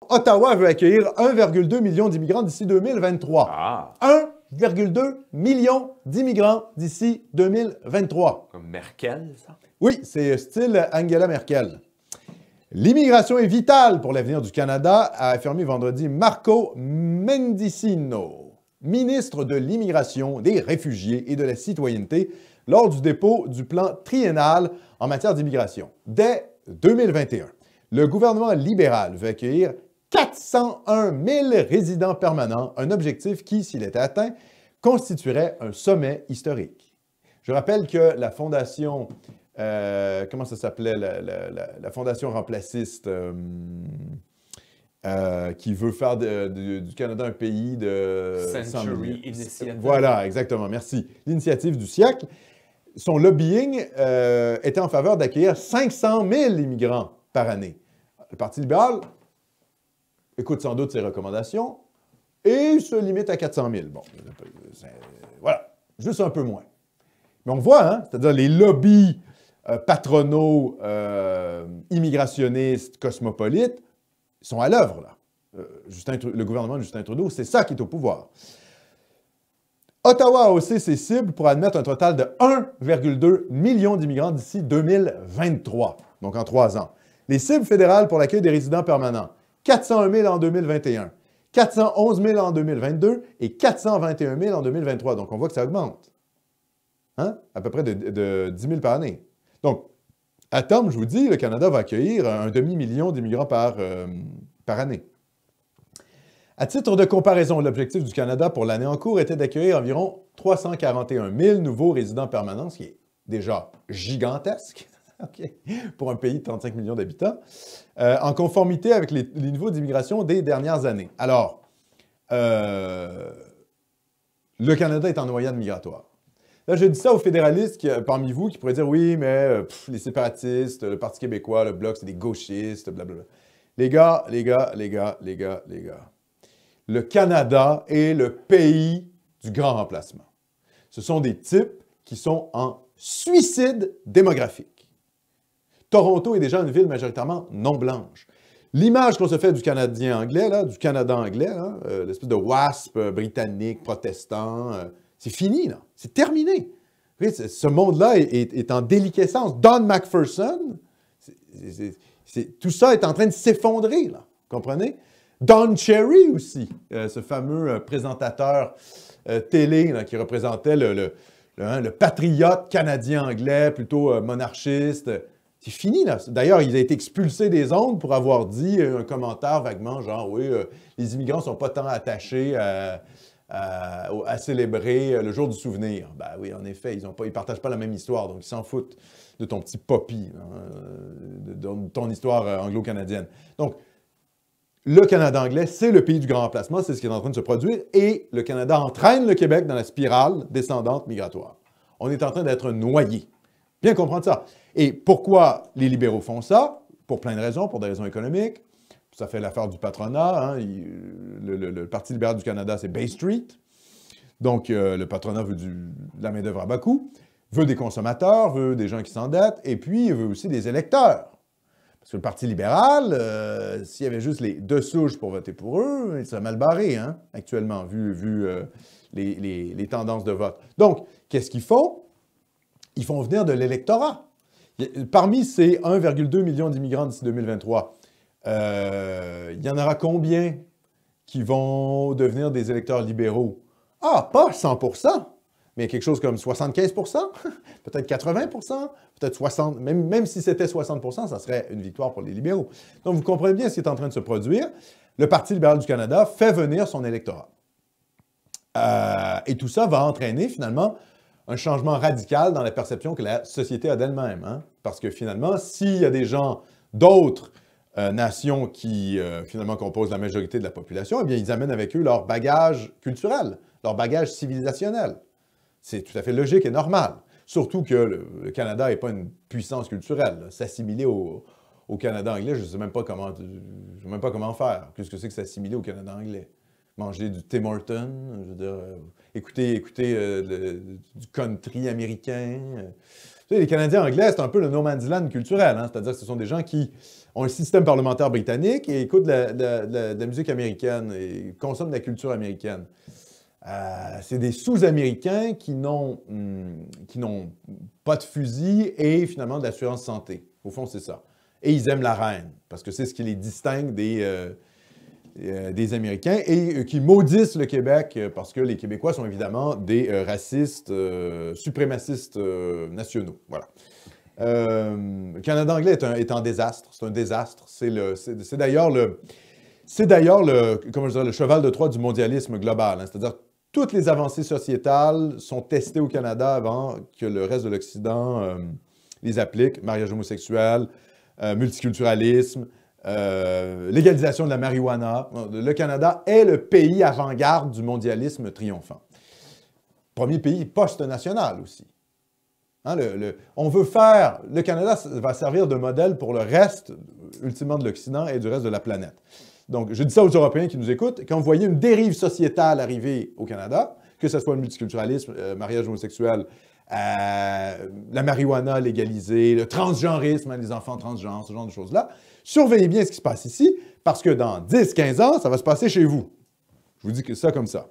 Ottawa veut accueillir 1,2 million d'immigrants d'ici 2023. Ah, 1,2 million d'immigrants d'ici 2023. comme Merkel, ça? Oui, c'est style Angela Merkel. L'immigration est vitale pour l'avenir du Canada, a affirmé vendredi Marco Mendicino, ministre de l'Immigration, des Réfugiés et de la Citoyenneté, lors du dépôt du plan triennal en matière d'immigration. Dès 2021, le gouvernement libéral veut accueillir 401 000 résidents permanents, un objectif qui, s'il était atteint, constituerait un sommet historique. Je rappelle que la fondation, comment ça s'appelait, la fondation remplaciste qui veut faire du Canada un pays de... Century Initiative. Voilà, exactement, merci. L'initiative du siècle. Son lobbying était en faveur d'accueillir 500 000 immigrants par année. Le Parti libéral écoute sans doute ses recommandations et se limite à 400 000. Bon, voilà, juste un peu moins. Mais on voit, hein, c'est-à-dire les lobbies patronaux, immigrationnistes, cosmopolites, sont à l'œuvre, là. Le gouvernement de Justin Trudeau, c'est ça qui est au pouvoir. Ottawa a haussé ses cibles pour admettre un total de 1,2 million d'immigrants d'ici 2023, donc en 3 ans. Les cibles fédérales pour l'accueil des résidents permanents, 401 000 en 2021, 411 000 en 2022 et 421 000 en 2023. Donc, on voit que ça augmente. Hein? À peu près de 10 000 par année. Donc, à terme, je vous dis, le Canada va accueillir un demi-million d'immigrants par année. À titre de comparaison, l'objectif du Canada pour l'année en cours était d'accueillir environ 341 000 nouveaux résidents permanents, ce qui est déjà gigantesque okay, pour un pays de 35 millions d'habitants, en conformité avec les niveaux d'immigration des dernières années. Alors, le Canada est en noyade migratoire. Là, je dis ça aux fédéralistes parmi vous qui pourraient dire « Oui, mais les séparatistes, le Parti québécois, le Bloc, c'est des gauchistes, blablabla. » Les gars, le Canada est le pays du grand remplacement. Ce sont des types qui sont en suicide démographique. Toronto est déjà une ville majoritairement non blanche. L'image qu'on se fait du Canadien anglais, là, du Canada anglais, l'espèce de WASP britannique, protestant, c'est fini, là. C'est terminé. Ce monde-là est en déliquescence. Don McPherson, tout ça est en train de s'effondrer, là. Comprenez? Don Cherry aussi, ce fameux présentateur télé là, qui représentait le patriote canadien-anglais, plutôt monarchiste. C'est fini, là. D'ailleurs, il a été expulsé des ondes pour avoir dit un commentaire vaguement genre « Oui, les immigrants ne sont pas tant attachés à célébrer le jour du souvenir. » Ben oui, en effet, ils ne partagent pas la même histoire, donc ils s'en foutent de ton petit poppy, de ton histoire anglo-canadienne. Donc, le Canada anglais, c'est le pays du grand remplacement, c'est ce qui est en train de se produire, et le Canada entraîne le Québec dans la spirale descendante migratoire. On est en train d'être noyé. Bien comprendre ça. Et pourquoi les libéraux font ça? Pour plein de raisons, pour des raisons économiques. Ça fait l'affaire du patronat. Hein. Le Parti libéral du Canada, c'est Bay Street. Donc, le patronat veut de la main-d'œuvre à bas coût, veut des consommateurs, veut des gens qui s'endettent, et puis il veut aussi des électeurs. Parce que le Parti libéral, s'il y avait juste les deux souches pour voter pour eux, il serait mal barré, hein, actuellement, vu les tendances de vote. Donc, qu'est-ce qu'ils font? Ils font venir de l'électorat. Parmi ces 1,2 million d'immigrants d'ici 2023, il y en aura combien qui vont devenir des électeurs libéraux? Ah, pas 100%, mais quelque chose comme 75%, peut-être 80%, peut-être 60%, même si c'était 60%, ça serait une victoire pour les libéraux. Donc, vous comprenez bien ce qui est en train de se produire. Le Parti libéral du Canada fait venir son électorat. Et tout ça va entraîner, finalement, un changement radical dans la perception que la société a d'elle-même. Hein? Parce que, finalement, s'il y a des gens d'autres nations qui, finalement, composent la majorité de la population, eh bien, ils amènent avec eux leur bagage culturel, leur bagage civilisationnel. C'est tout à fait logique et normal. Surtout que le Canada n'est pas une puissance culturelle. S'assimiler au Canada anglais, je ne sais même pas comment faire. Qu'est-ce que c'est que s'assimiler au Canada anglais? Manger du Tim Hortons, je veux dire, écouter du country américain. Tu sais, les Canadiens anglais, c'est un peu le no man's land culturel, hein? C'est-à-dire que ce sont des gens qui ont un système parlementaire britannique et écoutent de la musique américaine et consomment de la culture américaine. C'est des sous-Américains qui n'ont pas de fusil et finalement de l'assurance santé. Au fond, c'est ça. Et ils aiment la reine, parce que c'est ce qui les distingue des Américains et qui maudissent le Québec parce que les Québécois sont évidemment des racistes, suprémacistes nationaux. Voilà. Le Canada anglais est en désastre. C'est un désastre. C'est d'ailleurs comment je dirais, le cheval de Troie du mondialisme global. Hein. C'est-à-dire toutes les avancées sociétales sont testées au Canada avant que le reste de l'Occident les applique. Mariage homosexuel, multiculturalisme, légalisation de la marijuana. Le Canada est le pays avant-garde du mondialisme triomphant. Premier pays post-national aussi. Hein, on veut faire... Le Canada va servir de modèle pour le reste, ultimement, de l'Occident et du reste de la planète. Donc, je dis ça aux Européens qui nous écoutent, quand vous voyez une dérive sociétale arriver au Canada, que ce soit le multiculturalisme, mariage homosexuel, la marijuana légalisée, le transgenrisme, hein, les enfants transgenres, ce genre de choses-là, surveillez bien ce qui se passe ici, parce que dans 10-15 ans, ça va se passer chez vous. Je vous dis que ça comme ça.